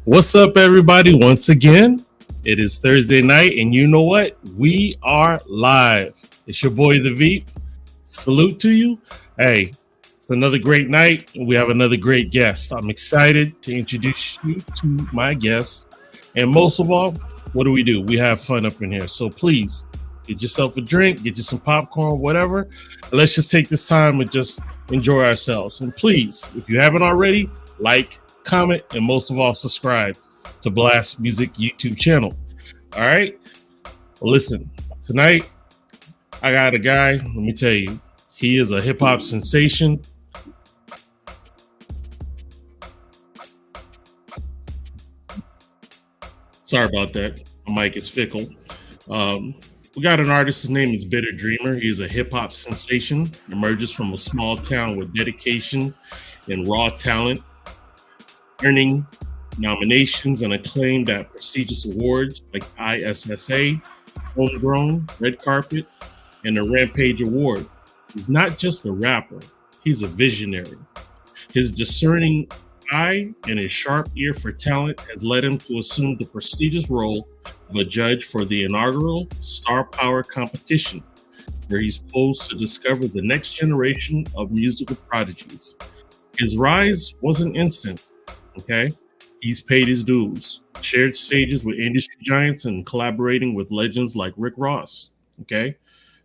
What's up, everybody? Once again, it is Thursday night, and you know what? We are live. It's your boy, The Veep. Salute to you. Hey, it's another great night, and we have another great guest. I'm excited to introduce you to my guest. And most of all, what do? We have fun up in here. So please, get yourself a drink, get you some popcorn, whatever. And let's just take this time and just enjoy ourselves. And please, if you haven't already, like, comment, and most of all, subscribe to Blast Music YouTube channel. All right. Well, listen, tonight I got a guy. Let me tell you, he is a hip hop sensation. Sorry about that. My mic is fickle. We got an artist. His name is Bittah Dreamer. He is a hip hop sensation. Emerges from a small town with dedication and raw talent, earning nominations and acclaimed at prestigious awards like ISSA, Homegrown, Red Carpet, and the Rampage Award. He's not just a rapper, he's a visionary. His discerning eye and his sharp ear for talent has led him to assume the prestigious role of a judge for the inaugural Star Power competition, where he's posed to discover the next generation of musical prodigies. His rise wasn't instant. Okay, he's paid his dues, shared stages with industry giants, and collaborating with legends like Rick Ross. Okay,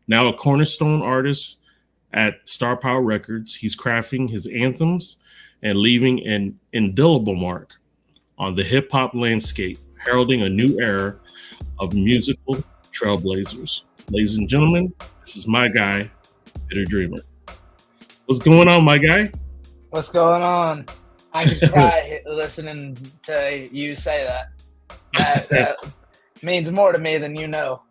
now a cornerstone artist at Star Power Records, he's crafting his anthems and leaving an indelible mark on the hip hop landscape, heralding a new era of musical trailblazers. Ladies and gentlemen, this is my guy, Bittah Dreamer. What's going on, my guy? What's going on? I can cry listening to you say that. That means more to me than you know.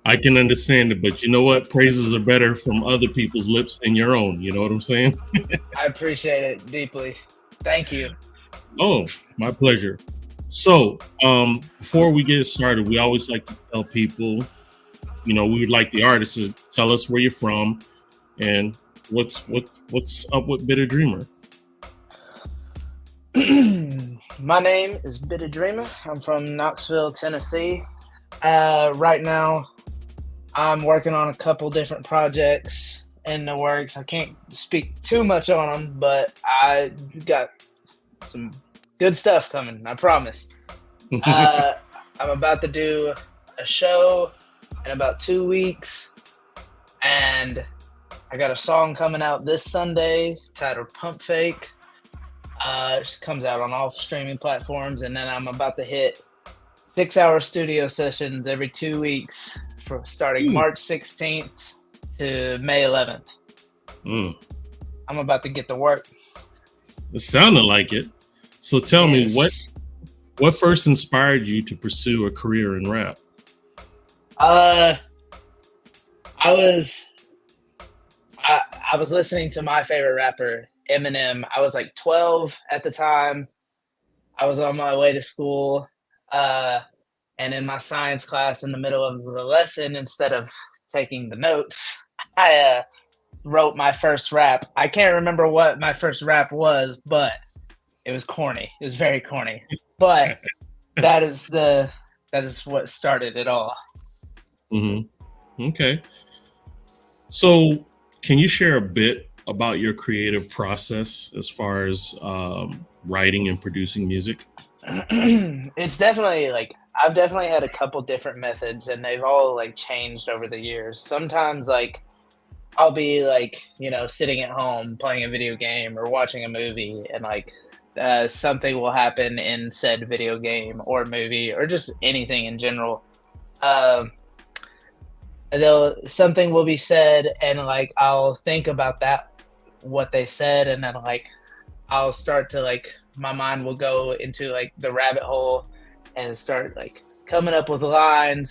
I can understand it, but you know what? Praises are better from other people's lips than your own. You know what I'm saying? I appreciate it deeply. Thank you. Oh, my pleasure. So, before we get started, we always like to tell people, we would like the artist to tell us where you're from and what's up with Bittah Dreamer. My name is Bittah Dreamer. I'm from Knoxville, Tennessee. Right now, I'm working on a couple different projects in the works. I can't speak too much on them, but I got some good stuff coming, I promise. I'm about to do a show in about 2 weeks, and I got a song coming out this Sunday titled Pump Fake. It comes out on all streaming platforms, and then I'm about to hit 6-hour studio sessions every 2 weeks for starting March 16th to May 11th. I'm about to get to work. It sounded like it. So tell me, what first inspired you to pursue a career in rap? I was listening to my favorite rapper, Eminem. I was like 12 at the time. I was on my way to school, and in my science class, in the middle of the lesson, instead of taking the notes, I wrote my first rap. I can't remember what my first rap was, but it was corny. It was very corny, but that is what started it all. Mm-hmm. Okay. So, can you share a bit about your creative process as far as writing and producing music? It's definitely I've definitely had a couple different methods, and they've all changed over the years. Sometimes I'll be sitting at home playing a video game or watching a movie, and something will happen in said video game or movie or just anything in general. Something will be said, and I'll think about what they said, and then I'll start to my mind will go into the rabbit hole and start coming up with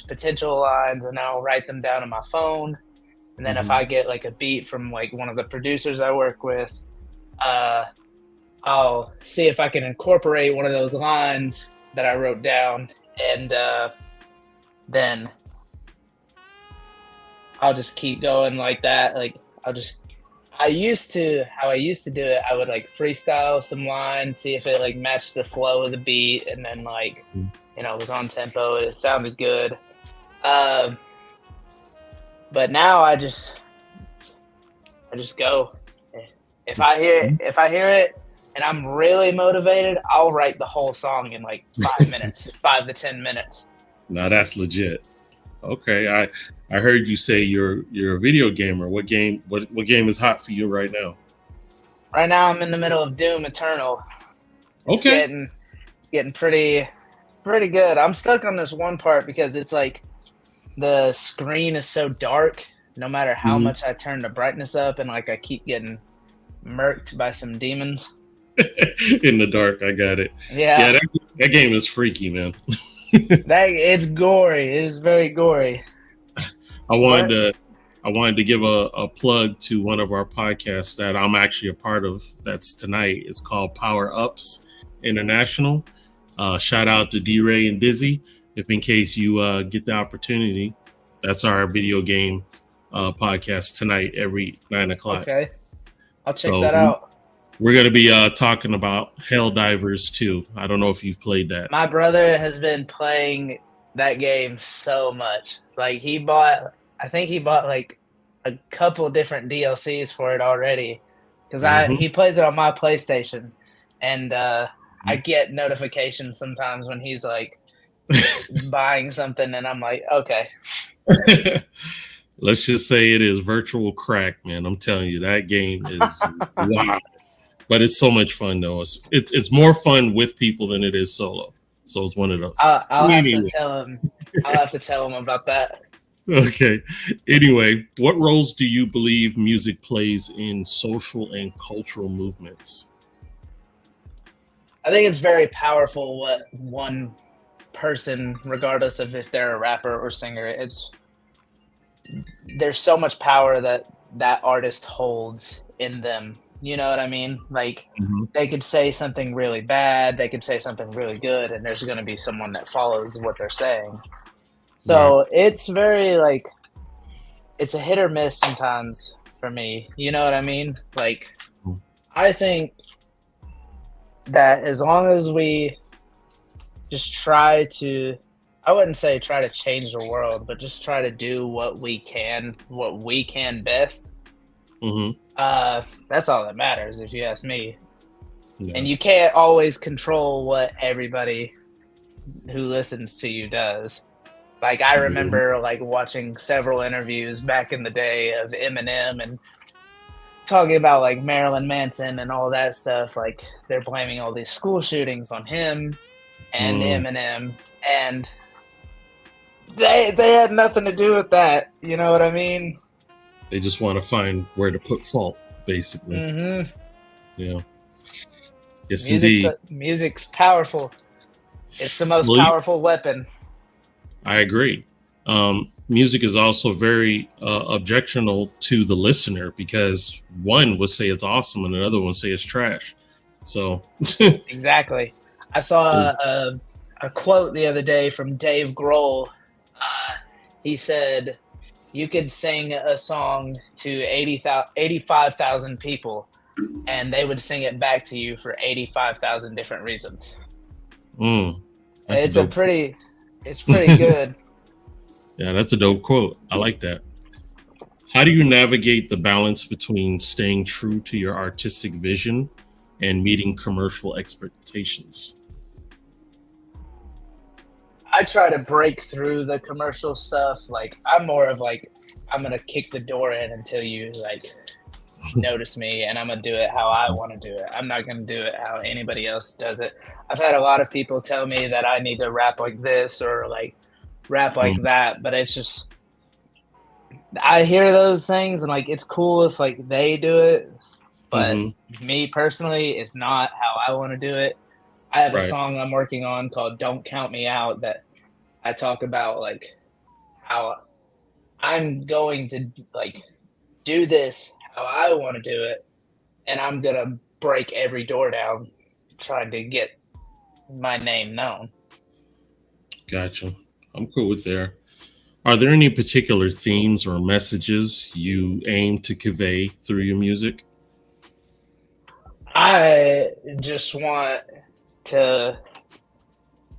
potential lines, and I'll write them down on my phone. And then if I get a beat from one of the producers I work with, I'll see if I can incorporate one of those lines that I wrote down, and then I'll just keep going like that. I'll just how I used to do it, I would like freestyle some lines, see if it like matched the flow of the beat, and then like, it was on tempo, it sounded good. Um, but now I just go. If I hear it and I'm really motivated, I'll write the whole song in like 5 minutes, 5 to 10 minutes. Now that's legit. Okay, I heard you say you're a video gamer. What game? What game is hot for you right now? Right now, I'm in the middle of Doom Eternal. It's Okay. getting pretty good. I'm stuck on this one part because it's like the screen is so dark. No matter how much I turn the brightness up, and like I keep getting murked by some demons. In the dark, I got it. Yeah, That game is freaky, man. it's gory. It is very gory. I wanted to give a plug to one of our podcasts that I'm actually a part of. That's tonight. It's called Power Ups International. Shout out to D-Ray and Dizzy. If in case you get the opportunity, that's our video game podcast tonight every 9:00. Okay, I'll check that out. We're going to be talking about Helldivers 2. I don't know if you've played that. My brother has been playing that game so much. Like I think he bought like a couple different DLCs for it already. Because he plays it on my PlayStation, and I get notifications sometimes when he's like buying something, and I'm like, okay. Let's just say it is virtual crack, man. I'm telling you, that game is wild. But it's so much fun, though. It's more fun with people than it is solo. So it's one of those. I'll have to tell him. I'll have to tell him about that. Okay. Anyway, what roles do you believe music plays in social and cultural movements? I think it's very powerful what one person, regardless of if they're a rapper or singer, there's so much power that artist holds in them. You know what I mean? Like they could say something really bad, they could say something really good, and there's going to be someone that follows what they're saying. So it's very like, it's a hit or miss sometimes for me. You know what I mean? Like, I think that as long as we just try to, I wouldn't say try to change the world, but just try to do what we can best. That's all that matters, if you ask me. Yeah. And you can't always control what everybody who listens to you does. Like, I remember like watching several interviews back in the day of Eminem and talking about like Marilyn Manson and all that stuff. Like, they're blaming all these school shootings on him and Eminem, and they had nothing to do with that. You know what I mean? They just want to find where to put fault, basically. Yeah. Yes, indeed. Music's powerful. It's the most powerful weapon. I agree. Music is also very objectionable to the listener, because one would say it's awesome and another one would say it's trash. So exactly. I saw a quote the other day from Dave Grohl. He said, you could sing a song to 85,000 people, and they would sing it back to you for 85,000 different reasons. It's pretty good. Yeah, that's a dope quote. I like that. How do you navigate the balance between staying true to your artistic vision and meeting commercial expectations? I try to break through the commercial stuff. Like, I'm more of like, I'm going to kick the door in until you like notice me, and I'm going to do it how I want to do it. I'm not going to do it how anybody else does it. I've had a lot of people tell me that I need to rap like this or like rap like that, but it's just, I hear those things and like, it's cool if like they do it, but me personally, it's not how I want to do it. I have a song I'm working on called Don't Count Me Out that I talk about like how I'm going to like do this how I want to do it, and I'm going to break every door down trying to get my name known. Gotcha. I'm cool with there. Are there any particular themes or messages you aim to convey through your music? I just want to,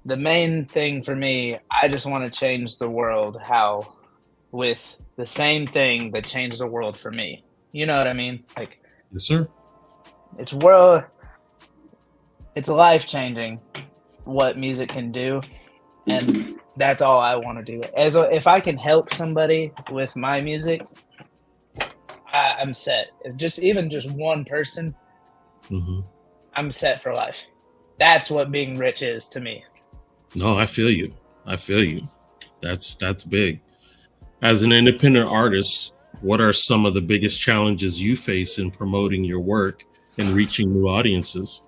the main thing for me, I just want to change the world with the same thing that changed the world for me. You know what I mean? Like, Yes, sir. it's life changing what music can do. And that's all I want to do. If I can help somebody with my music, I'm set. Even just one person, Mm-hmm. I'm set for life. That's what being rich is to me. No, I feel you. That's big. As an independent artist, what are some of the biggest challenges you face in promoting your work and reaching new audiences?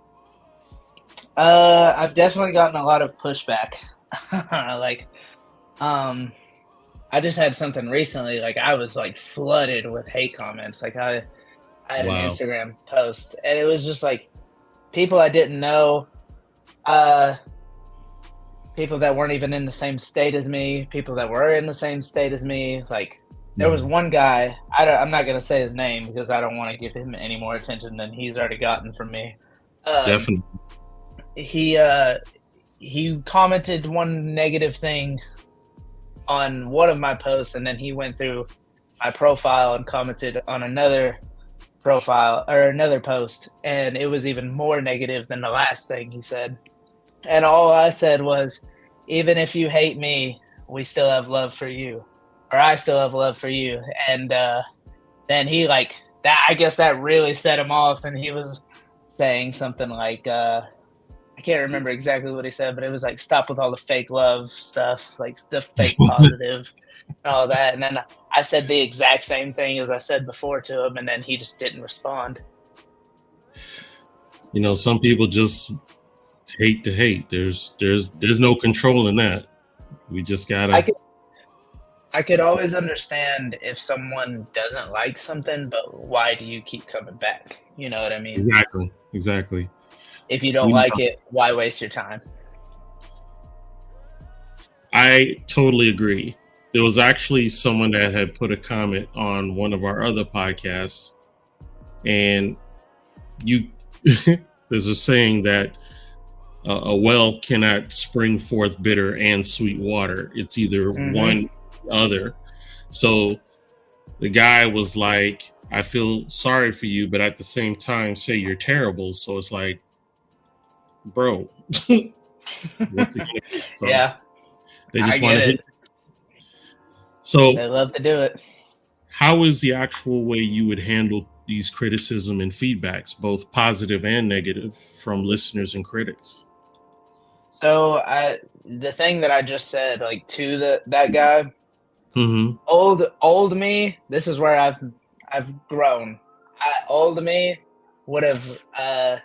I've definitely gotten a lot of pushback. I just had something recently. Like, I was like flooded with hate comments. Like, I had Wow. an Instagram post, and it was just like people I didn't know, people that weren't even in the same state as me, people that were in the same state as me. Like, there was one guy, I'm not going to say his name because I don't want to give him any more attention than he's already gotten from me. Definitely. He commented one negative thing on one of my posts, and then he went through my profile and commented on another profile or another post, and it was even more negative than the last thing he said. And all I said was, even if you hate me, we still have love for you, or I still have love for you. And then he that, I guess that really set him off, and he was saying something like, I can't remember exactly what he said, but it was like, stop with all the fake love stuff, like the fake positive and all that. And then I said the exact same thing as I said before to him, and then he just didn't respond. You know, some people just hate to hate. There's no controlling that. We just gotta. I could always understand if someone doesn't like something, but why do you keep coming back? You know what I mean? Exactly. If you don't like it, why waste your time? I totally agree. There was actually someone that had put a comment on one of our other podcasts, and there's a saying that a well cannot spring forth bitter and sweet water. It's either one or the other. So the guy was like, I feel sorry for you, but at the same time say you're terrible. So it's like, bro, what's it gonna be? So yeah, they just want to hit. So they love to do it. How is the actual way you would handle these criticism and feedbacks, both positive and negative, from listeners and critics? So the thing that I just said, like, to that guy, old me, this is where I've grown. Old me would have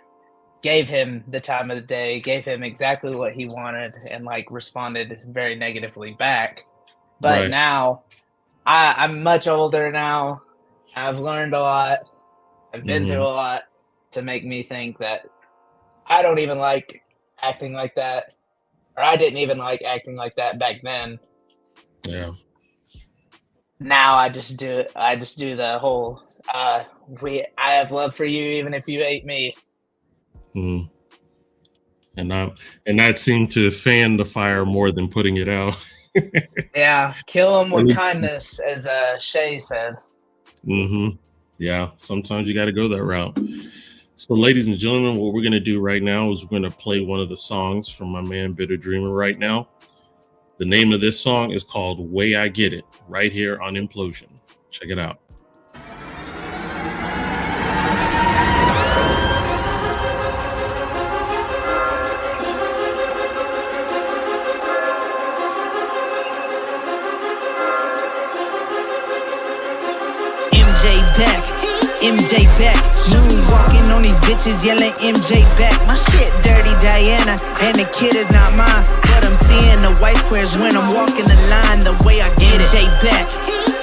gave him the time of the day, gave him exactly what he wanted, and like responded very negatively back. But now I'm much older now. I've learned a lot. I've been through a lot to make me think that I don't even like acting like that, or I didn't even like acting like that back then. Yeah. Now I just do the whole I have love for you even if you hate me. And that seemed to fan the fire more than putting it out. Yeah, kill them with kindness, as Shay said. Yeah, sometimes you got to go that route. So, ladies and gentlemen, what we're going to do right now is we're going to play one of the songs from my man Bittah Dreamer right now. The name of this song is called Way I Get It, right here on Inplosion. Check it out. MJ back, moonwalking on these bitches yelling MJ back. My shit dirty Diana, and the kid is not mine, but I'm seeing the white squares when I'm walking the line. The way I get it, MJ back,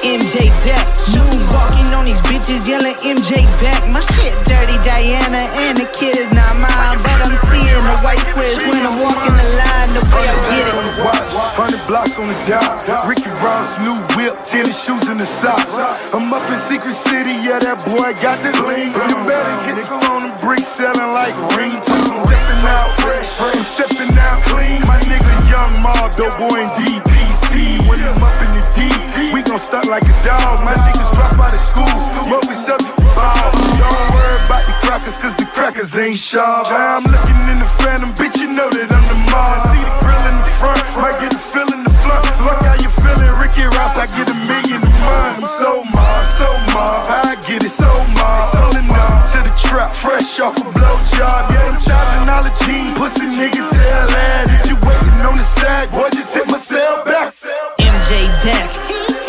MJ back. Moonwalking on these bitches, yelling MJ back. My shit dirty Diana, and the kid is not mine. But I'm seeing the white squares when I'm walking the line. The way I get it. 100 blocks on the dot. Ricky Ross, new whip, tennis shoes in the socks. I'm up in Secret City, yeah, that boy got the lean. You better hit the phone and bricks selling like ringtones. I'm stepping out fresh, I'm stepping out clean. My nigga Young Mob, dope boy in DPC. When I'm up in the D, we gon' stunt like a dog. My niggas drop out of school, but we subject to ball. Don't worry about the crackers, cause the crackers ain't sharp. I'm looking in the phantom, bitch, you know that I'm the mob. See the grill in the front, might get a feel in the front. Fuck how you feeling, Ricky Ross, I get $1 million a month. I'm so mob, I get it so mob. Pulling up to the trap, fresh off a blowjob. Yeah, I'm charging all the jeans, pussy nigga tell that. If you waiting on the side, boy, just hit myself back. MJ back,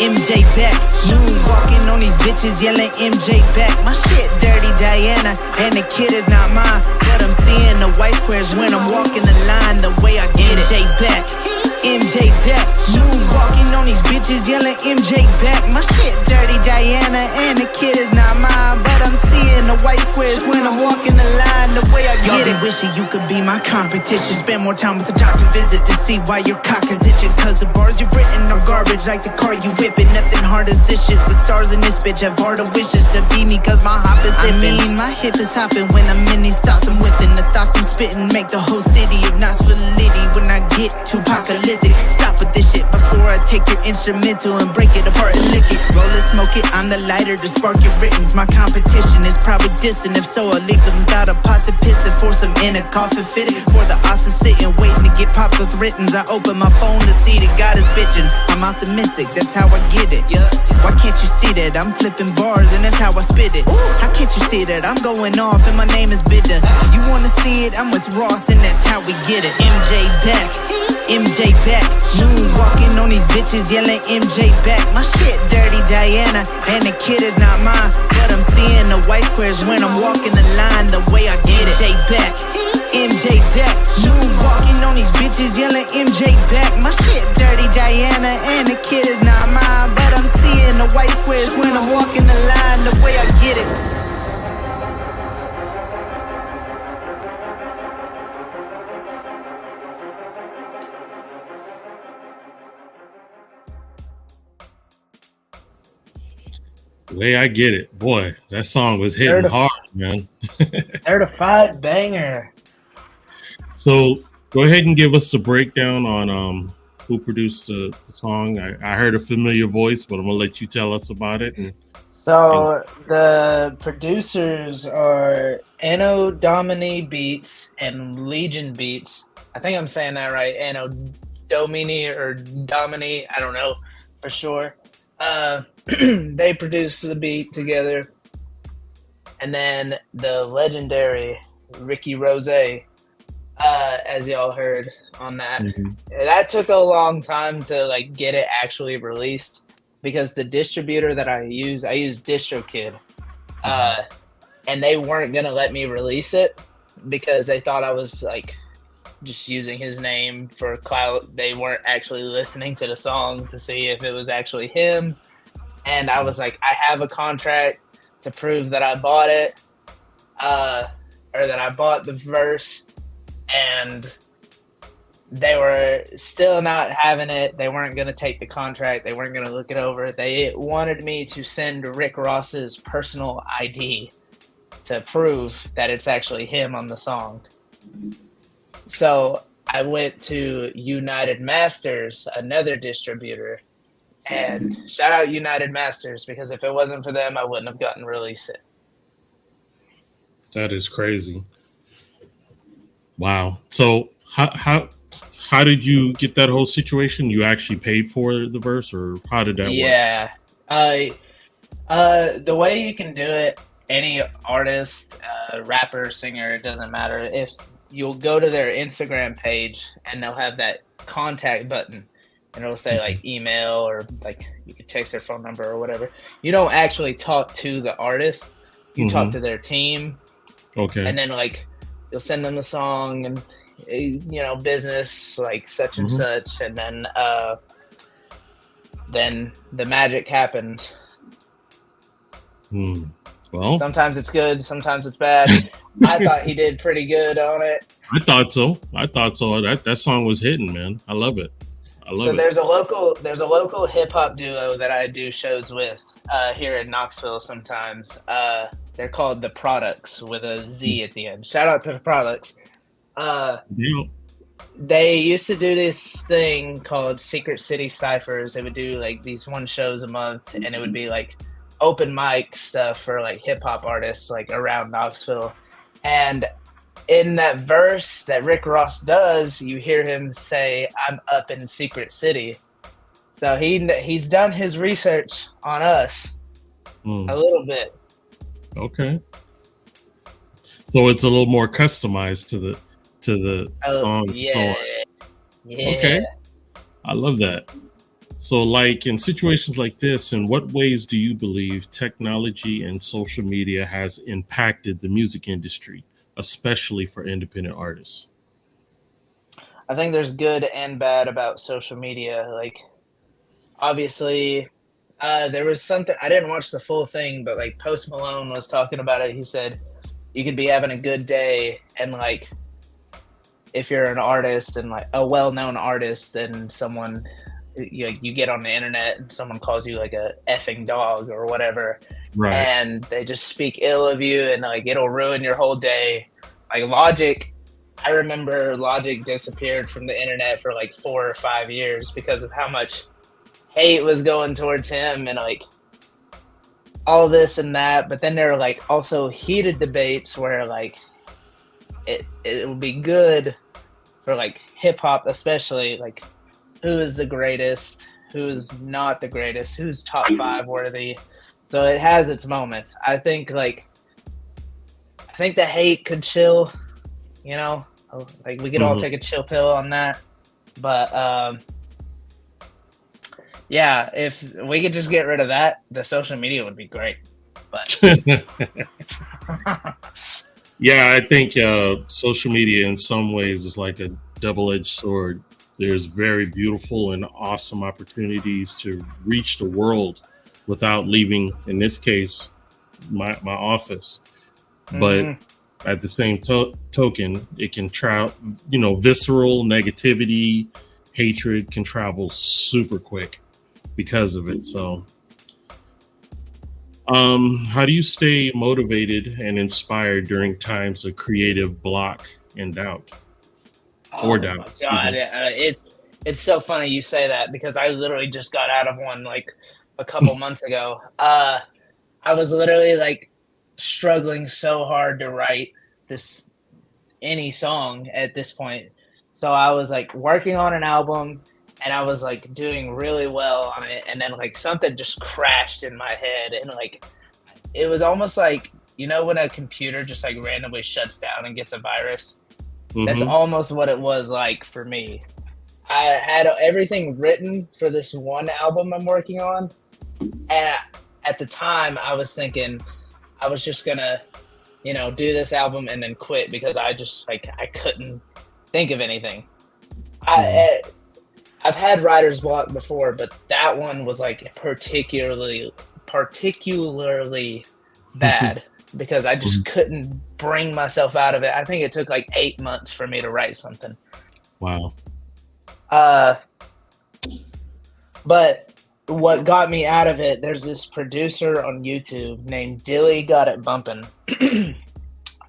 MJ back. Moonwalking on these bitches, yelling MJ back. My shit dirty Diana, and the kid is not mine. But I'm seeing the white squares when I'm walking the line. The way I get it. MJ back, MJ back. Moonwalking on these bitches, yelling MJ back. My shit dirty Diana, and the kid is not mine. But I'm seeing the white squares when I'm walking the line. The way I get it. Wishing you could be my competition. Spend more time with the doctor visit to see why your cock is itching. Cause the bars you've written are garbage like the car you whipping. Nothing hard as this shit. The stars in this bitch have harder wishes to be me cause my hop is zipping. I mean, my hip is hopping when I'm in these thoughts I'm whipping. The thoughts I'm spitting make the whole city of Knoxville litty. When I get too apocalyptic, stop with this shit before I take your instrumental and break it apart and lick it. Roll it, smoke it, I'm the lighter to spark your writtens. My competition is probably distant. If so, I'll leave them without a pot to piss and force them in a coffin fitted. For the ops is sitting, waiting to get popped with writtens. I open my phone to see that God is bitching. I'm optimistic, that's how I get it. Yeah. Why can't you see that? I'm flipping bars and that's how I spit it. How can't you see that? I'm going off and my name is Bittah. You wanna see it? I'm with Ross and that's how we get it. MJ back, MJ back. Moonwalking on these bitches, yelling MJ back. My shit dirty Diana, and the kid is not mine. But I'm seeing the white squares when I'm walking the line. The way I get it. MJ back, MJ back. Moonwalking on these bitches, yelling MJ back. My shit dirty Diana, and the kid is not mine. But I'm seeing the white squares when I'm walking the line. The way I get it. The way I get it, boy, that song was hitting hard, man. Certified banger. So go ahead and give us a breakdown on who produced the song. I heard a familiar voice, but I'm gonna let you tell us about it. So the producers are Anno Domini Beats and Legion Beats. I think I'm saying that right. Anno Domini or Domini, I don't know for sure. They produced the beat together. And then the legendary Ricky Rose, as y'all heard on that. Mm-hmm. That took a long time to like get it actually released because the distributor that I use DistroKid. And they weren't going to let me release it because they thought I was like just using his name for clout. They weren't actually listening to the song to see if it was actually him. And I was like, I have a contract to prove that I bought it, or that I bought the verse, and they were still not having it. They weren't going to take the contract. They weren't going to look it over. They wanted me to send Rick Ross's personal ID to prove that it's actually him on the song. So I went to United Masters, another distributor, and shout out United Masters, because if it wasn't for them, I wouldn't have gotten released it. That is crazy. Wow. So how did you get that whole situation? You actually paid for the verse, or how did that work? Yeah. The way you can do it, any artist, rapper, singer, it doesn't matter. If you'll go to their Instagram page and they'll have that contact button. And it'll say like email, or like you could text their phone number or whatever. You don't actually talk to the artist. You talk to their team. Okay. And then like you'll send them the song and, business like such and such. And then then the magic happens. Well, sometimes it's good, sometimes it's bad. I thought he did pretty good on it. I thought so. That song was hitting, man. I love it. So there's a local hip hop duo that I do shows with here in Knoxville sometimes. They're called The Products with a Z at the end. Shout out to The Products. They used to do this thing called Secret City Cyphers. They would do like these one shows a month, and it would be like open mic stuff for like hip hop artists like around Knoxville. And in that verse that Rick Ross does, you hear him say, "I'm up in Secret City." So he's done his research on us a little bit. Okay. So it's a little more customized to the song. Yeah. Okay. I love that. So like in situations like this, in what ways do you believe technology and social media has impacted the music industry, especially for independent artists? I think there's good and bad about social media. Like, obviously, there was something, I didn't watch the full thing, but like Post Malone was talking about it. He said you could be having a good day, and like if you're an artist and like a well-known artist, and someone you get on the internet and someone calls you like a effing dog or whatever, right, and they just speak ill of you, and like it'll ruin your whole day. Like Logic, I remember Logic disappeared from the internet for like 4 or 5 years because of how much hate was going towards him and like all this and that. But then there were like also heated debates where like it would be good for like hip hop, especially like who is the greatest, who is not the greatest, who's top 5 worthy. So it has its moments. I think the hate could chill, you know, like we could all take a chill pill on that. But yeah, if we could just get rid of that, the social media would be great. But yeah, I think social media in some ways is like a double-edged sword. There's very beautiful and awesome opportunities to reach the world without leaving, in this case, my office. But at the same token, it can visceral negativity, hatred can travel super quick because of it. So how do you stay motivated and inspired during times of creative block and doubt? Or doubt. God, it's so funny you say that, because I literally just got out of one like a couple months ago. I was literally like struggling so hard to write any song at this point. So I was like working on an album, and I was like doing really well on it, and then like something just crashed in my head, and like it was almost like, you know, when a computer just like randomly shuts down and gets a virus. That's almost what it was like for me. I had everything written for this one album I'm working on, and at the time I was thinking I was just gonna, you know, do this album and then quit, because I just like I couldn't think of anything. I've had writer's block before, but that one was like particularly bad because I just couldn't bring myself out of it. I think it took like 8 months for me to write something. Wow. But what got me out of it, there's this producer on YouTube named Dilly Got It Bumpin'.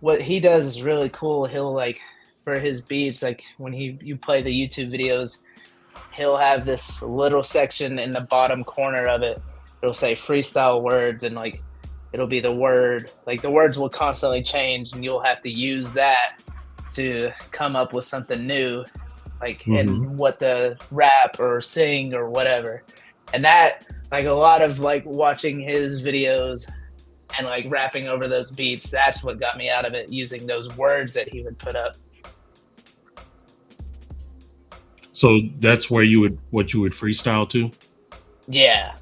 What he does is really cool. He'll like, for his beats, like when you play the YouTube videos, he'll have this little section in the bottom corner of it. It'll say freestyle words, and like it'll be the word, like the words will constantly change, and you'll have to use that to come up with something new, like in what the rap or sing or whatever. And that, like a lot of like watching his videos and like rapping over those beats, that's what got me out of it, using those words that he would put up. So that's where you would freestyle to? Yeah.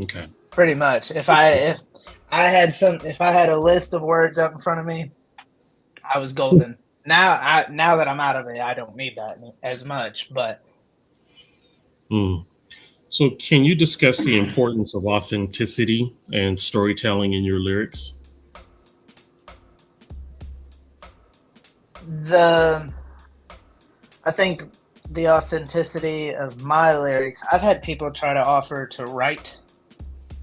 Okay. Pretty much. If I had a list of words up in front of me, I was golden. Now that I'm out of it, I don't need that as much. But So, can you discuss the importance of authenticity and storytelling in your lyrics? I think the authenticity of my lyrics, I've had people try to offer to write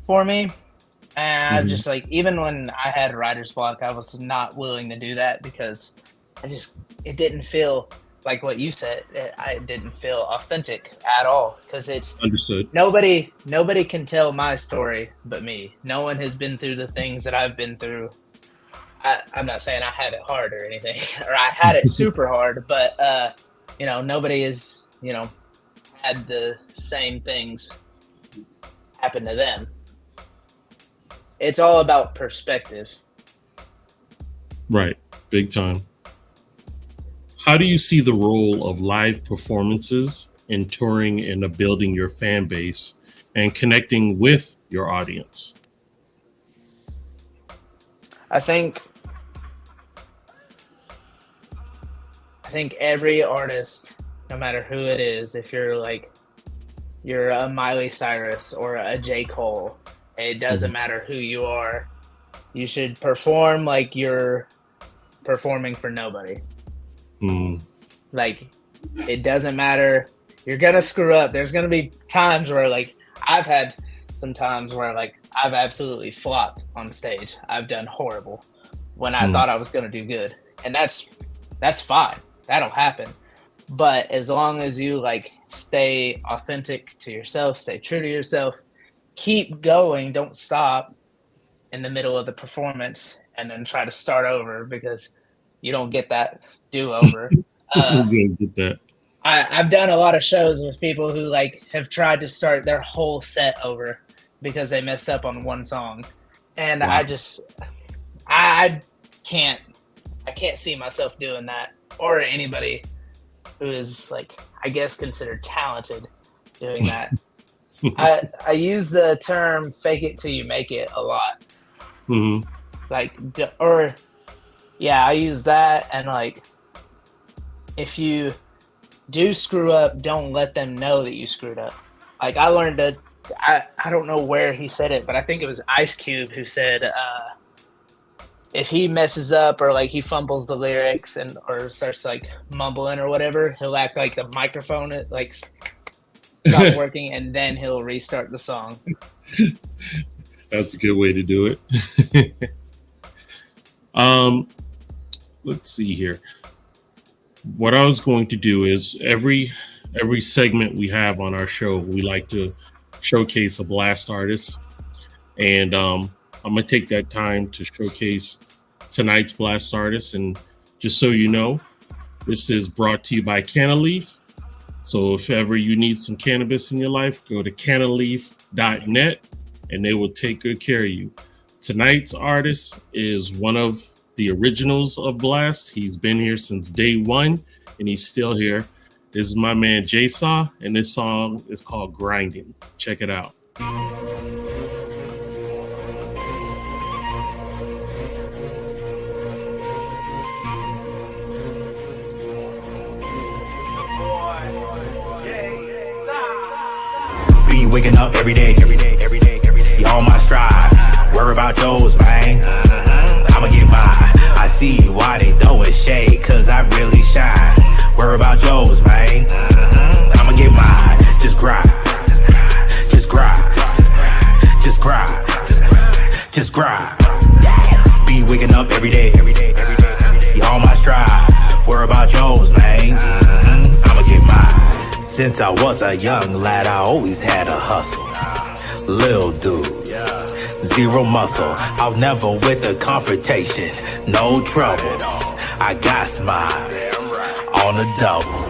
for me, and I've just like, even when I had writer's block, I was not willing to do that because it didn't feel like what you said. It didn't feel authentic at all, because it's Understood. nobody can tell my story but me. No one has been through the things that I've been through. I'm not saying I had it hard or anything, or I had it super hard, but nobody has had the same things happen to them. It's all about perspective. Right. Big time. How do you see the role of live performances in touring and building your fan base and connecting with your audience? I think every artist, no matter who it is, if you're a Miley Cyrus or a J. Cole, it doesn't matter who you are. You should perform like you're performing for nobody. Like, it doesn't matter. You're gonna screw up. There's gonna be times where, like, I've had some times where, like, I've absolutely flopped on stage. I've done horrible when I thought I was gonna do good, and that's fine. That'll happen. But as long as you, like, stay authentic to yourself, stay true to yourself, keep going, don't stop in the middle of the performance and then try to start over, because you don't get that do-over. Get that. I've done a lot of shows with people who, like, have tried to start their whole set over because they messed up on one song. And wow. I can't see myself doing that, or anybody who is, like, I guess considered talented doing that. I use the term "fake it till you make it" a lot. I use that, and, like, if you do screw up, don't let them know that you screwed up. Like, I learned that, I don't know where he said it, but I think it was Ice Cube who said, if he messes up or, like, he fumbles the lyrics or starts, like, mumbling or whatever, he'll act like the microphone stops working, and then he'll restart the song. That's a good way to do it. Let's see here. What I was going to do is every segment we have on our show, we like to showcase a blast artist, and I'm gonna take that time to showcase tonight's blast artist. And just so you know, this is brought to you by Canaleaf. So if ever you need some cannabis in your life, go to canaleaf.net and they will take good care of you. Tonight's artist is one of the originals of Blast. He's been here since day one, and he's still here. This is my man J-Saw, and this song is called Grinding. Check it out. Be waking up every day. You on my stride. Worry about yours, man. I'ma get mine. I see why they throwing shade, cause I really shine. Worry about yours, man. I'ma get mine. Just grind. Just grind. Just grind. Just grind. Be waking up every day. You on my stride. Worry about yours, man. I'ma get mine. Since I was a young lad, I always had a hustle. Lil dude, zero muscle. I'll never with a confrontation, no trouble. I got smile on the double.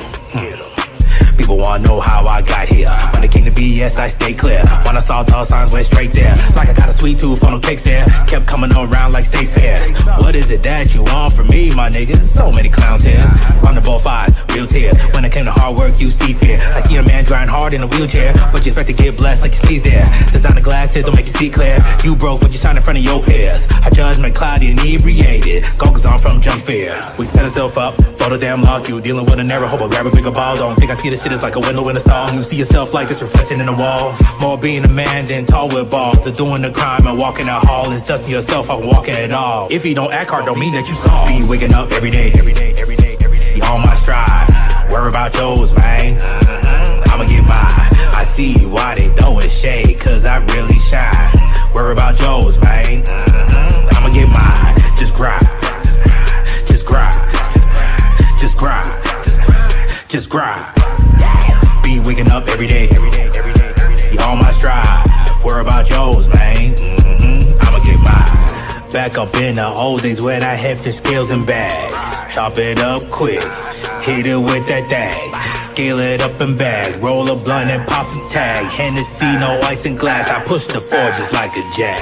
People wanna know how I got here. When it came to BS, I stay clear. When I saw tall signs, went straight there. Like I got a sweet tooth, funnel cakes there. Kept coming around like state fair. What is it that you want from me, my niggas? So many clowns here. On the both sides, real tears. When it came to hard work, you see fear. I see a man grind hard in a wheelchair, but you expect to get blessed like your sleeves there. Design the glasses, don't make you see clear. You broke, but you shine in front of your peers. I judge judgment, cloudy, inebriated. Goggles on from jump fair. We set ourselves up for the damn loss. You dealing with a narrow hope, grab a bigger ball. Don't think I see the shit as like a window in a song. You see yourself like this reflection in the wall. More being a man than tall with balls. The doing the crime and walking the hall is dusting yourself out walking at all. If you don't act hard, don't mean that you saw. Be waking up every day, every day, every day, every day. On my stride. Worry about yours, man. I'ma get mine. I see why they throwing shade, cause I really shine. Worry about yours, man. I'ma get mine. Just grind. Just grind. Just grind. Just grind. Be waking up every day, every day, every day, every day. You on my stride. Worry about yours, man. I'ma get mine. Back up in the old days when I had the scales and bags. Chop it up quick. Hit it with that thing. Scale it up and bag. Roll a blunt and pop the tag. Hennessy, no ice and glass. I push the four just like a jag.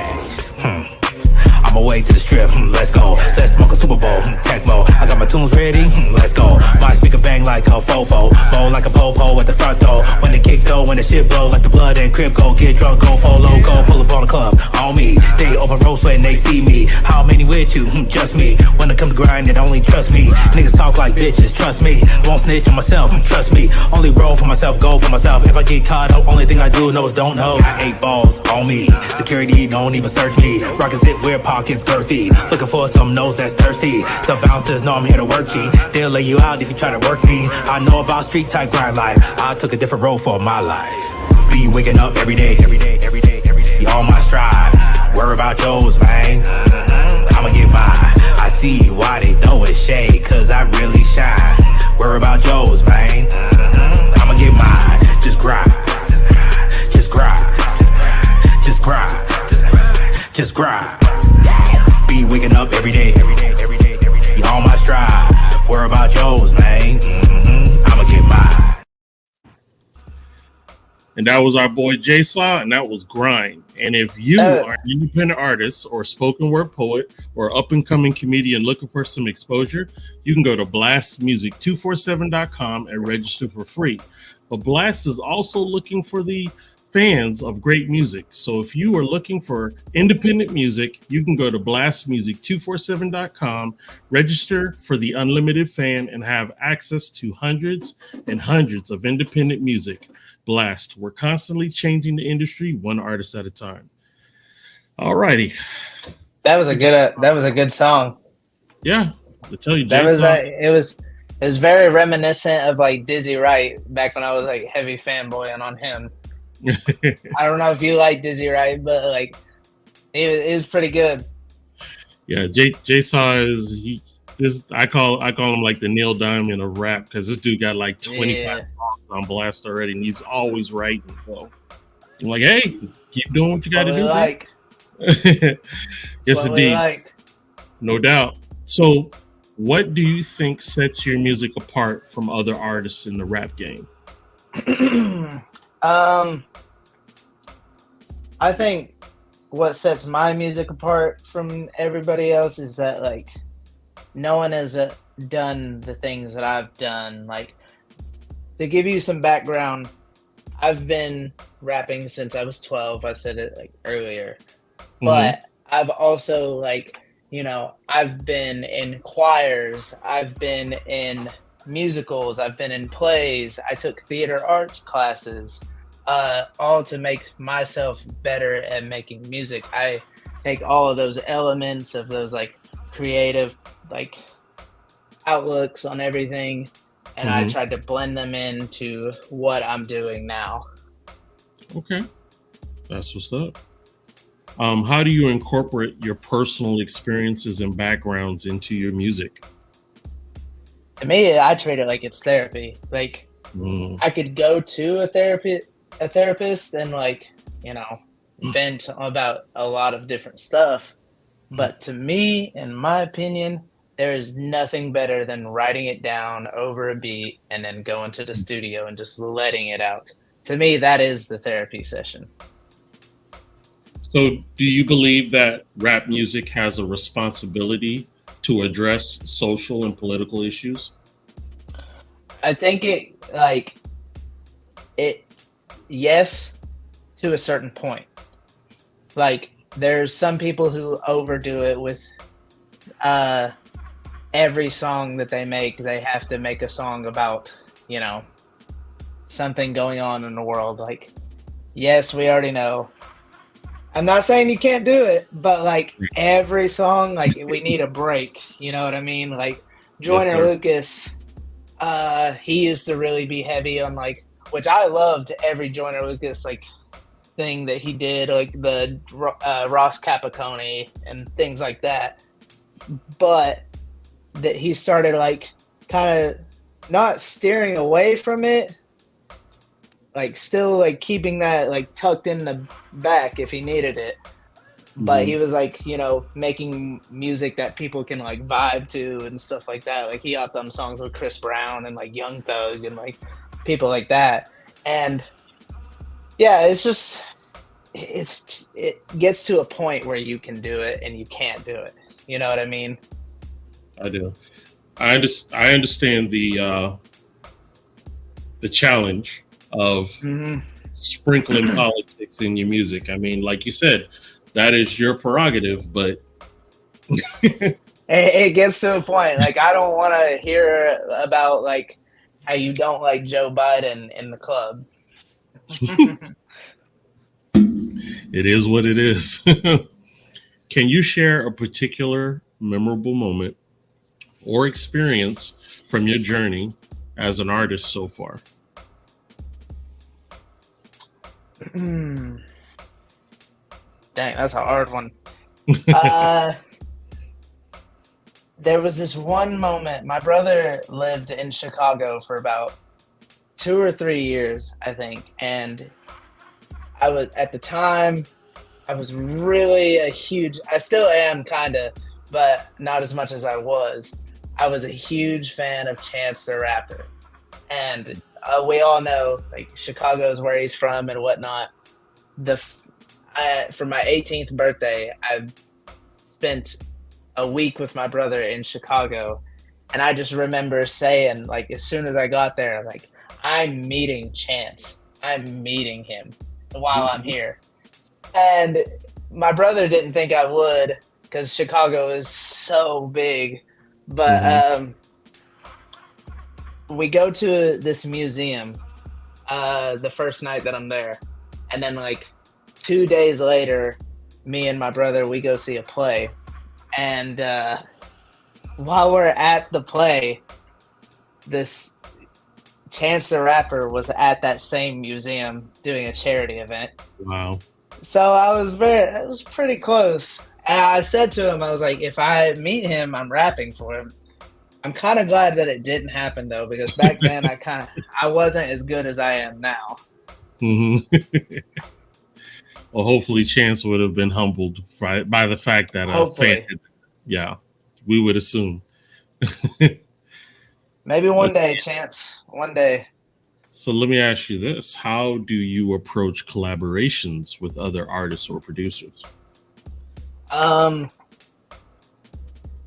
I'm away to the strip, let's go. Let's smoke a Super Bowl, Tecmo. I got my tunes ready, let's go. My speaker bang like a fofo. Roll like a popo at the front door. When the kick go, when the shit blow, like the blood and crib go. Get drunk, go full loco. Pull up on the club, on me. They open roast when they see me. How many with you? Just me. When it comes to grind, it only trust me. Niggas talk like bitches, trust me. Won't snitch on myself, trust me. Only roll for myself, go for myself. If I get caught, the only thing I do know is don't know. I 8 balls on me. Security don't even search me. Rockets it weird pockets girthy. Looking for some nose that's thirsty. The bouncers know I'm here to work G. They'll lay you out if you try to work me. I know about street type grind life. I took a different road for my life. Be waking up every day, every day, every day, every day. You on my stride. Worry about yours, man. I'ma get mine. I see why they throwing shade, cause I really shine. Worry about yours, man. I'ma get mine. Just grind. Just grind. Just grind. Just grind. Be waking up every day, every day, every day, every day. You on my stride. Worry about yours, man. I'ma get mine. And that was our boy Jay Saw, and that was Grind. And if you are an independent artist or spoken word poet or up and coming comedian looking for some exposure, you can go to blastmusic247.com and register for free. But Blast is also looking for the fans of great music. So if you are looking for independent music, you can go to blastmusic247.com, register for the Unlimited Fan, and have access to hundreds and hundreds of independent music. Blast. We're constantly changing the industry one artist at a time. All righty. That was a good song. Yeah. I tell you, it was very reminiscent of like Dizzy Wright back when I was like heavy fanboying on him. I don't know if you like Dizzy Wright, but like it was pretty good. Yeah, Jay Saw I call him like the Neil Diamond of rap, because this dude got like 25 songs on Blast already, and he's always writing. So I'm like, hey, keep doing what you got to do. Like. Yes, indeed. Like. No doubt. So, what do you think sets your music apart from other artists in the rap game? I think what sets my music apart from everybody else is that like no one has done the things that I've done. Like, to give you some background, I've been rapping since I was 12. I said it like earlier, but I've also like, you know, I've been in choirs, I've been in musicals, I've been in plays, I took theater arts classes, all to make myself better at making music. I take all of those elements of those like creative like outlooks on everything, and I tried to blend them into what I'm doing now. Okay, that's what's up. How do you incorporate your personal experiences and backgrounds into your music? To me, I treat it like it's therapy. Like I could go to a therapist and like, you know, vent about a lot of different stuff. But to me, in my opinion, there is nothing better than writing it down over a beat and then going to the studio and just letting it out. To me, that is the therapy session. So do you believe that rap music has a responsibility to address social and political issues? I think yes, to a certain point. Like, there's some people who overdo it with every song that they make. They have to make a song about, you know, something going on in the world. Like, yes, we already know. I'm not saying you can't do it, but like every song, like we need a break. You know what I mean? Like Joyner Lucas, he used to really be heavy on like, which I loved every Joyner Lucas like thing that he did, like the Ross Capicone and things like that. But that he started like kind of not steering away from it, like still like keeping that like tucked in the back if he needed it. But he was like, you know, making music that people can like vibe to and stuff like that. Like he hopped on songs with Chris Brown and like Young Thug and like people like that. And yeah, it's just it gets to a point where you can do it and you can't do it. You know what I mean? I do. I understand the challenge of sprinkling politics in your music. I mean, like you said, that is your prerogative, but it gets to a point. Like I don't want to hear about like how you don't like Joe Biden in the club. It is what it is. Can you share a particular memorable moment or experience from your journey as an artist so far? Dang, that's a hard one. There was this one moment. My brother lived in Chicago for about 2 or 3 years, I think. And I was, at the time, I was really I still am kind of, but not as much as I was. I was a huge fan of Chance the Rapper. And we all know, like, Chicago is where he's from and whatnot. For my 18th birthday, I spent a week with my brother in Chicago. And I just remember saying, like, as soon as I got there, like, I'm meeting Chance. I'm meeting him while I'm here. And my brother didn't think I would because Chicago is so big. But we go to this museum the first night that I'm there. And then like 2 days later, me and my brother, we go see a play. And while we're at the play, this Chance the Rapper was at that same museum doing a charity event. Wow. So it was pretty close. And I said to him, I was like, if I meet him, I'm rapping for him. I'm kind of glad that it didn't happen though, because back then I wasn't as good as I am now. Mm-hmm. Well, hopefully Chance would have been humbled by the fact that yeah, we would assume. Maybe one day, Chance. One day. So let me ask you this. How do you approach collaborations with other artists or producers? A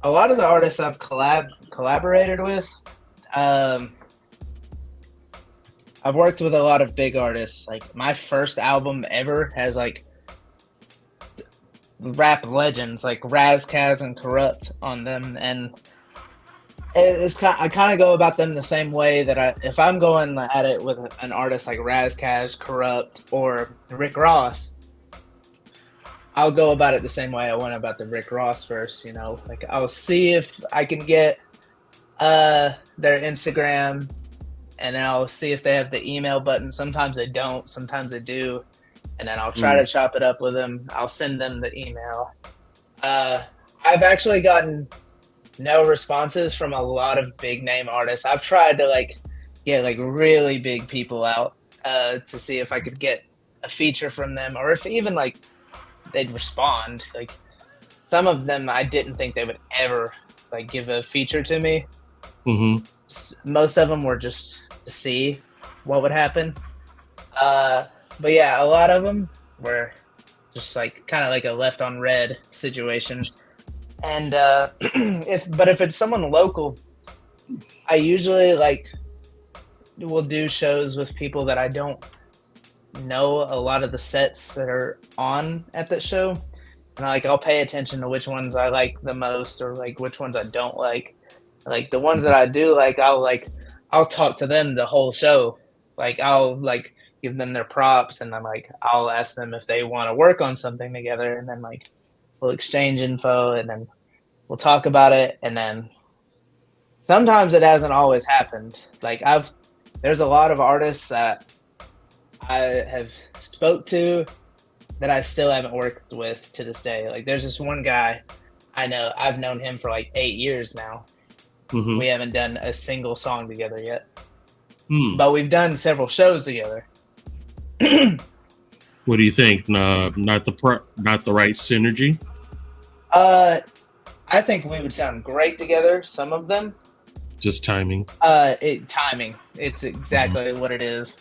lot of the artists I've collaborated with, I've worked with a lot of big artists. Like my first album ever has like rap legends like Razkaz and Corrupt on them, and I kind of go about them the same way that if I'm going at it with an artist like Razkaz, Corrupt, or Rick Ross, I'll go about it the same way I went about the Rick Ross verse. You know, like I'll see if I can get their Instagram, and then I'll see if they have the email button. Sometimes they don't, sometimes they do, and then I'll try to chop it up with them. I'll send them the email. I've actually gotten no responses from a lot of big name artists. I've tried to like get like really big people out to see if I could get a feature from them, or if even like they'd respond. Like some of them I didn't think they would ever like give a feature to me. Most of them were just to see what would happen. But yeah, a lot of them were just like kind of like a left on red situation. And if it's someone local, I usually like will do shows with people that I don't know a lot of the sets that are on at that show, and like I'll pay attention to which ones I like the most or like which ones I don't like. Like the ones that I do like, I'll talk to them the whole show. Like I'll like give them their props, and then like I'll ask them if they want to work on something together, and then like we'll exchange info, and then we'll talk about it, and then sometimes it hasn't always happened. Like there's a lot of artists that I have spoke to that I still haven't worked with to this day. Like there's this one guy I've known him for like 8 years now. Mm-hmm. We haven't done a single song together yet, Hmm. but we've done several shows together. What do you think? Not the right synergy. I think we would sound great together. Some of them. Just timing. Timing. It's exactly what it is.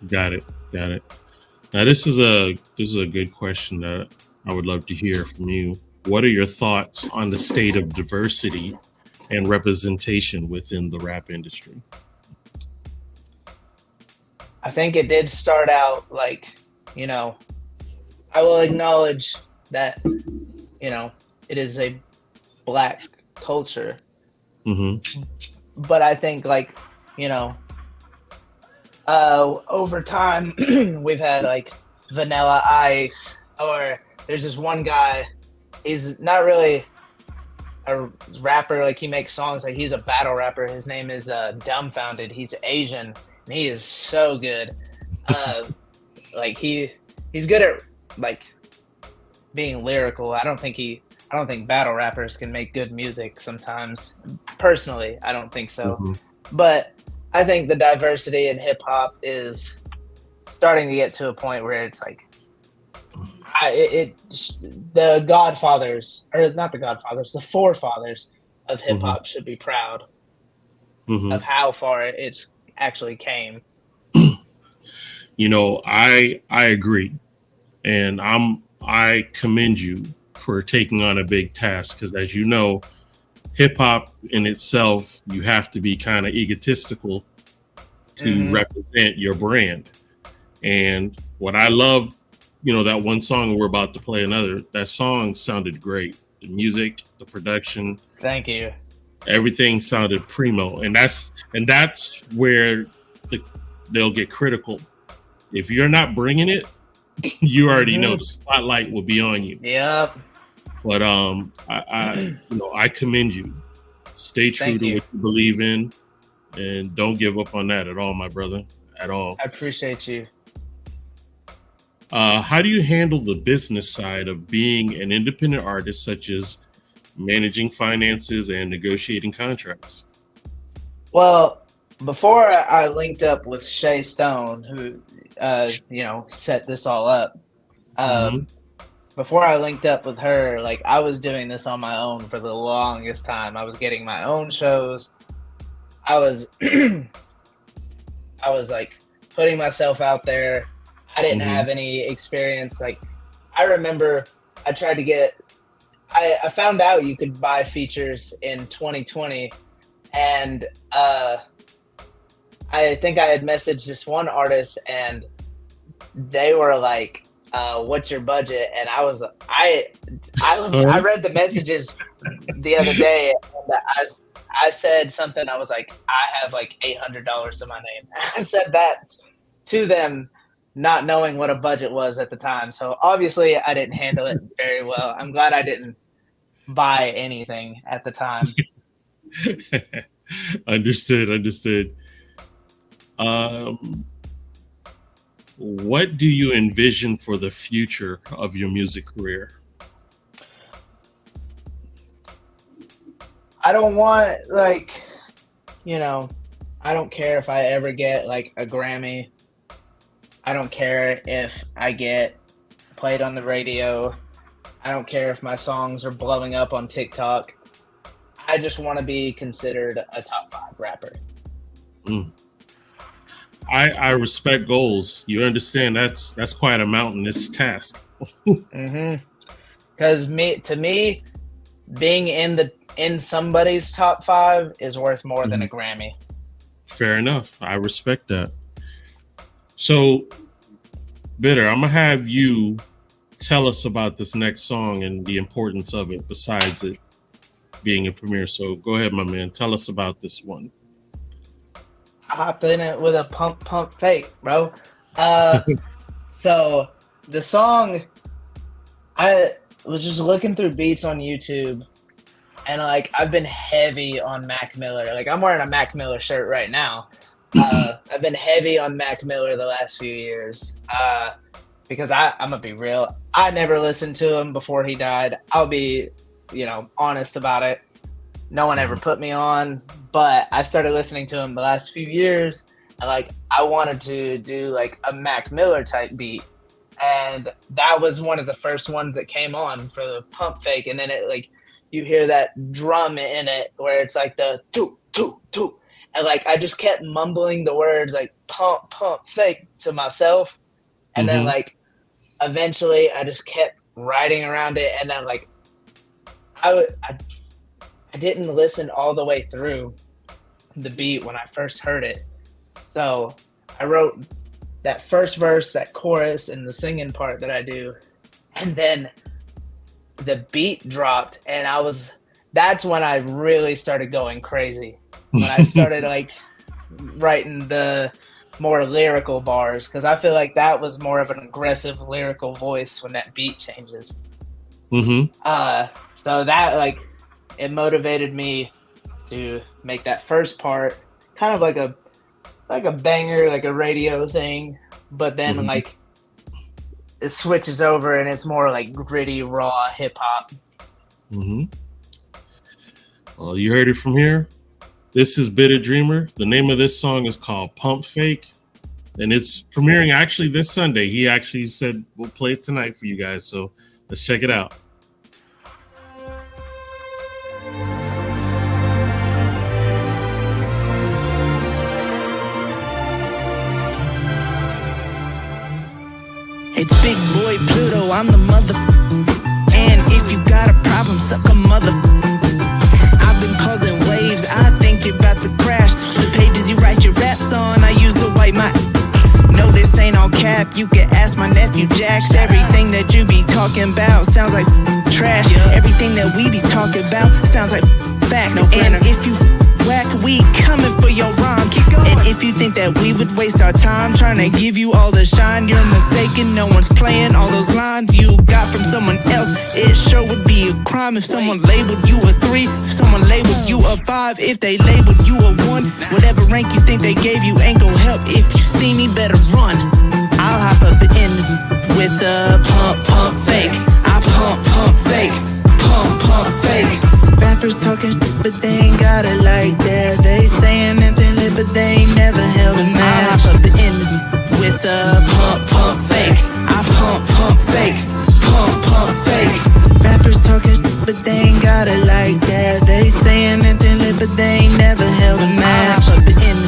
Got it. Now this is a good question that I would love to hear from you. What are your thoughts on the state of diversity and representation within the rap industry? I think it did start out like, you know, I will acknowledge that, you know, it is a Black culture. Mm-hmm. But I think like, you know, over time we've had like Vanilla Ice, or there's this one guy, he's not really a rapper, like he makes songs, like he's a battle rapper. His name is Dumbfounded. He's Asian and he is so good. Like he's good at like being lyrical. I don't think battle rappers can make good music sometimes. Personally, I don't think so. Mm-hmm. But I think the diversity in hip hop is starting to get to a point where it's like the godfathers, or not the godfathers, the forefathers of hip hop should be proud of how far it's actually came. You know, I agree, and I commend you for taking on a big task, because as you know, hip hop in itself, you have to be kind of egotistical to represent your brand. And what I love, you know, that one song, we're about to play another, that song sounded great. The music, the production, Thank you. everything sounded primo, and that's where they'll get critical. If you're not bringing it, you already know the spotlight will be on you. Yep. But I commend you. Stay true Thank to you. what you believe in, and don't give up on that at all, my brother. At all. I appreciate you. How do you handle the business side of being an independent artist, such as managing finances and negotiating contracts? Well, before I linked up with Shay Stone, who you know, set this all up. Before I linked up with her, like I was doing this on my own for the longest time. I was getting my own shows. I was I was like putting myself out there. I didn't have any experience. Like I remember I tried to get I found out you could buy features in 2020, and I think I had messaged this one artist and they were like, what's your budget? And I was I read the messages the other day, and I said something. I was like, I have like $800 to my name. I said that to them, not knowing what a budget was at the time. So obviously I didn't handle it very well. I'm glad I didn't buy anything at the time. Understood. What do you envision for the future of your music career? I don't want, like, you know, I don't care if I ever get like a Grammy. I don't care if I get played on the radio. I don't care if my songs are blowing up on TikTok. I just want to be considered a top 5 rapper. I respect goals. You understand that's quite a mountainous task. Because to me, being in somebody's top 5 is worth more than a Grammy. Fair enough. I respect that. So, Bittah, I'm gonna have you tell us about this next song and the importance of it besides it being a premiere. So go ahead, my man. Tell us about this one. I hopped in it with a pump fake, bro. So the song, I was just looking through beats on YouTube, and like I've been heavy on Mac Miller. Like I'm wearing a Mac Miller shirt right now. I've been heavy on Mac Miller the last few years because I'm gonna be real. I never listened to him before he died. I'll be, honest about it. No one ever put me on, but I started listening to him the last few years. And like I wanted to do like a Mac Miller type beat, and that was one of the first ones that came on for the pump fake. And then it like you hear that drum in it where it's like the toot toot toot. And like I just kept mumbling the words like pump fake to myself, and then like eventually I just kept writing around it, and then like I didn't listen all the way through the beat when I first heard it, so I wrote that first verse, that chorus, and the singing part that I do, and then the beat dropped, and that's when I really started going crazy. When I started like writing the more lyrical bars, because I feel like that was more of an aggressive lyrical voice when that beat changes. So that like it motivated me to make that first part kind of like a banger, like a radio thing, but then like it switches over and it's more like gritty, raw hip hop. Well, you heard it from here. This is Bittah Dreamer. The name of this song is called Pump Fake, and it's premiering actually this Sunday. He actually said we'll play it tonight for you guys, so let's check it out. It's Big Boy Pluto, I'm the mother. And if you got a problem, suck a mother. I've been causing waves, I think you're about to crash. The pages you write your raps on, I use to wipe my... No, this ain't all cap, you can ask my nephew Jax. Everything that you be talking about sounds like trash. Everything that we be talking about sounds like facts. And if you whack, we coming for your rhyme. Keep going. And if you think that we would waste our time trying to give you all the shine, you're mistaken. No one's playing all those lines you got from someone else. It sure would be a crime if someone labeled you a 3, if someone labeled you a 5, if they labeled you a 1. Whatever rank you think they gave you ain't gon' help. If you see me, better run. I'll hop up in with the pump fake. I pump fake. Pump fake. Rappers talking, but they ain't got it like that. They saying that they live, but they ain't never held a match. I hop up in with the pump fake. I pump fake. Pump fake. Rappers talking, but they ain't got it like that. They saying that they live, but they ain't never held a match. I hop up in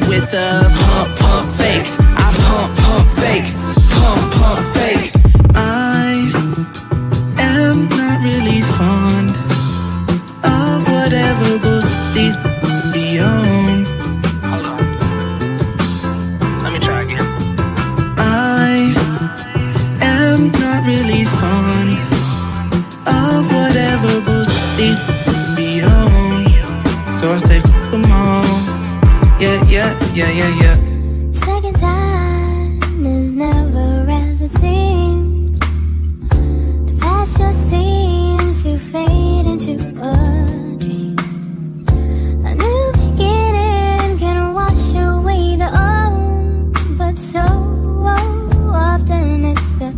with the pump fake. I pump fake. Pump fake. I am not really fond of whatever books these be on. Hold on. Let me try again. I am not really fond of whatever books these be on. So I say f them all. Yeah. Second time is never as it seems. The past just seems to fade into a dream. A new beginning can wash away the old, but so often it's the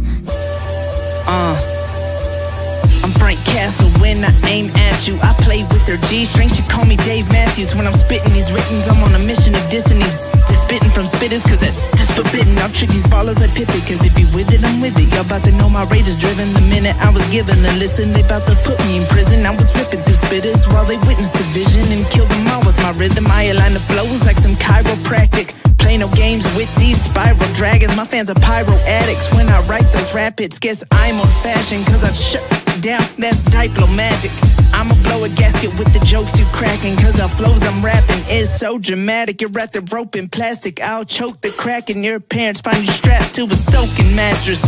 I'm Frank Castle when I aim at you. I play with her G-string, she call me Dave Matthews. When I'm spitting these writtens, I'm on a mission of dissing these. Spitting from spitters, cause that's forbidden. I'll trick these ballers like Pippin, cause if you with it, I'm with it. Y'all about to know my rage is driven the minute I was given the listen. They about to put me in prison. I was ripping through spitters while they witnessed the vision and killed them all with my rhythm. I align the flows like some chiropractic. Play no games with these spiral dragons. My fans are pyro addicts. When I write those rapids, guess I'm on fashion, cause I've shut down, that's diplomatic. I'ma blow a gasket with the jokes you cracking, cause the flows I'm rapping is so dramatic. You're at the rope in plastic, I'll choke the crack, and your parents find you strapped to a soaking mattress.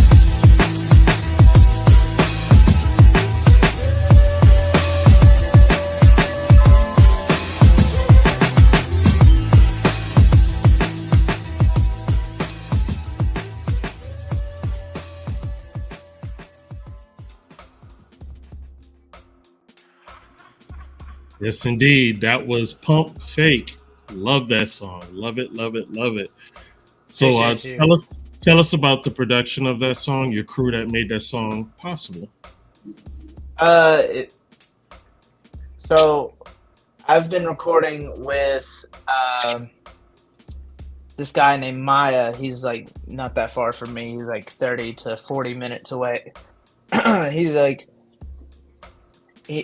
Yes, indeed. That was Pump Fake. Love that song. Love it, love it, love it. So Appreciate you. tell us about the production of that song, your crew that made that song possible. So I've been recording with this guy named Maya. He's like not that far from me. He's like 30 to 40 minutes away. He's like,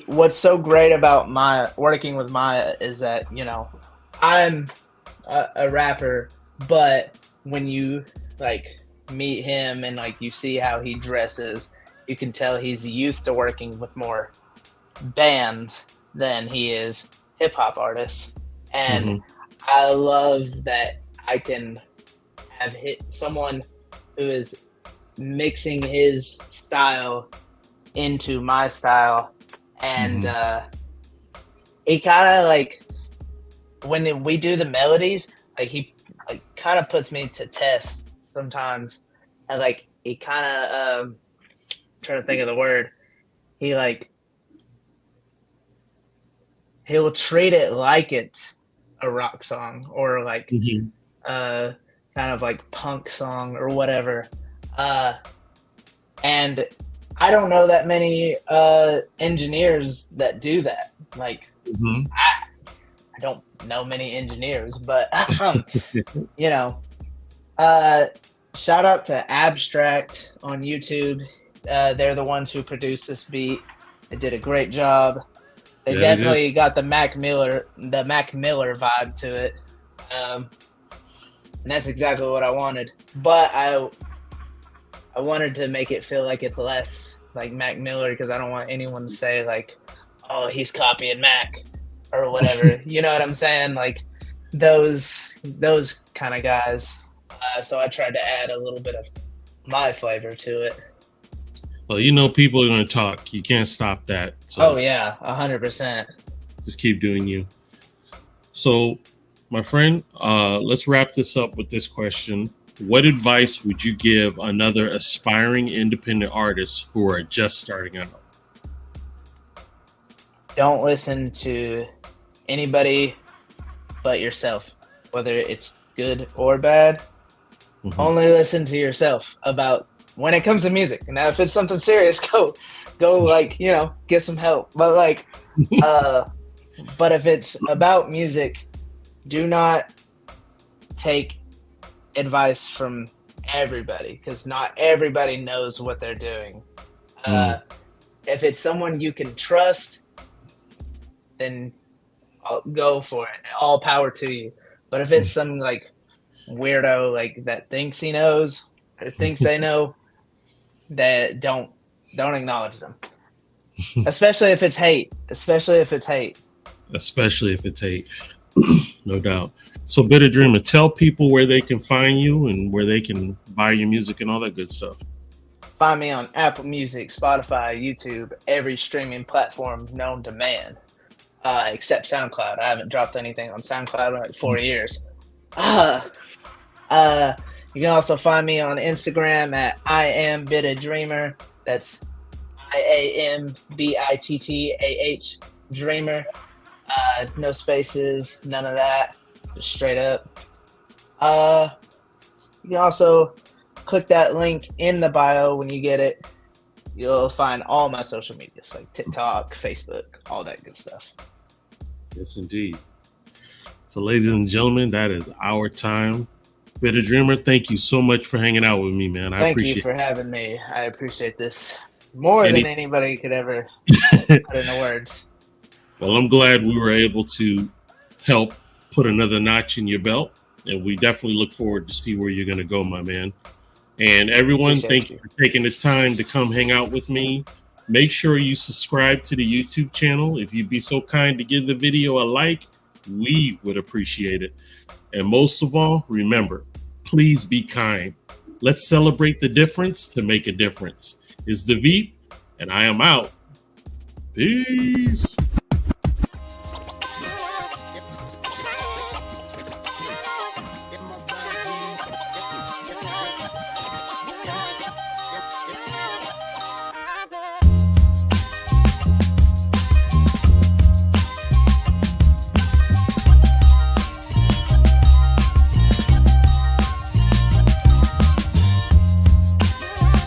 what's so great about Maya, working with Maya, is that, you know, I'm a rapper, but when you like meet him and like you see how he dresses, you can tell he's used to working with more bands than he is hip hop artists. And I love that I can have hit someone who is mixing his style into my style. And it kind of like, when we do the melodies, like he like kind of puts me to test sometimes. And like he kind of trying to think of the word, he'll treat it like it's a rock song or like kind of like punk song or whatever. And I don't know that many engineers that do that. Like I don't know many engineers, but you know, shout out to Abstract on YouTube. They're the ones who produced this beat. They did a great job. They definitely got the Mac Miller vibe to it. And that's exactly what I wanted. But I wanted to make it feel like it's less like Mac Miller, because I don't want anyone to say like, oh, he's copying Mac or whatever. You know what I'm saying? Like those kind of guys. So I tried to add a little bit of my flavor to it. Well, you know, people are going to talk. You can't stop that. So oh yeah, 100%. just keep doing you. So, my friend, let's wrap this up with this question. What advice would you give another aspiring independent artist who are just starting out? Don't listen to anybody but yourself, whether it's good or bad. Only listen to yourself about when it comes to music. Now, if it's something serious, go like, you know, get some help. But like, but if it's about music, do not take advice from everybody, because not everybody knows what they're doing. If it's someone you can trust, then I'll go for it. All power to you. But if it's some like weirdo like that thinks he knows or thinks they know, that don't acknowledge them. Especially if it's hate. No doubt. So, Bittah Dreamer, tell people where they can find you and where they can buy your music and all that good stuff. Find me on Apple Music, Spotify, YouTube, every streaming platform known to man, except SoundCloud. I haven't dropped anything on SoundCloud in like 4 years. You can also find me on Instagram at I am Bittah Dreamer. That's IAMBITTAH Dreamer. No spaces, none of that. Just straight up. You can also click that link in the bio when you get it. You'll find all my social medias like TikTok, Facebook, all that good stuff. Yes, indeed. So, ladies and gentlemen, that is our time. Bittah Dreamer, thank you so much for hanging out with me, man. Thank you for having me. I appreciate this more than anybody could ever put into words. Well, I'm glad we were able to help put another notch in your belt, and we definitely look forward to see where you're going to go, my man. And everyone, thank you for taking the time to come hang out with me. Make sure you subscribe to the YouTube channel. If you'd be so kind to give the video a like, we would appreciate it. And most of all, remember, please be kind. Let's celebrate the difference to make a difference. It's the V, and I am out. Peace.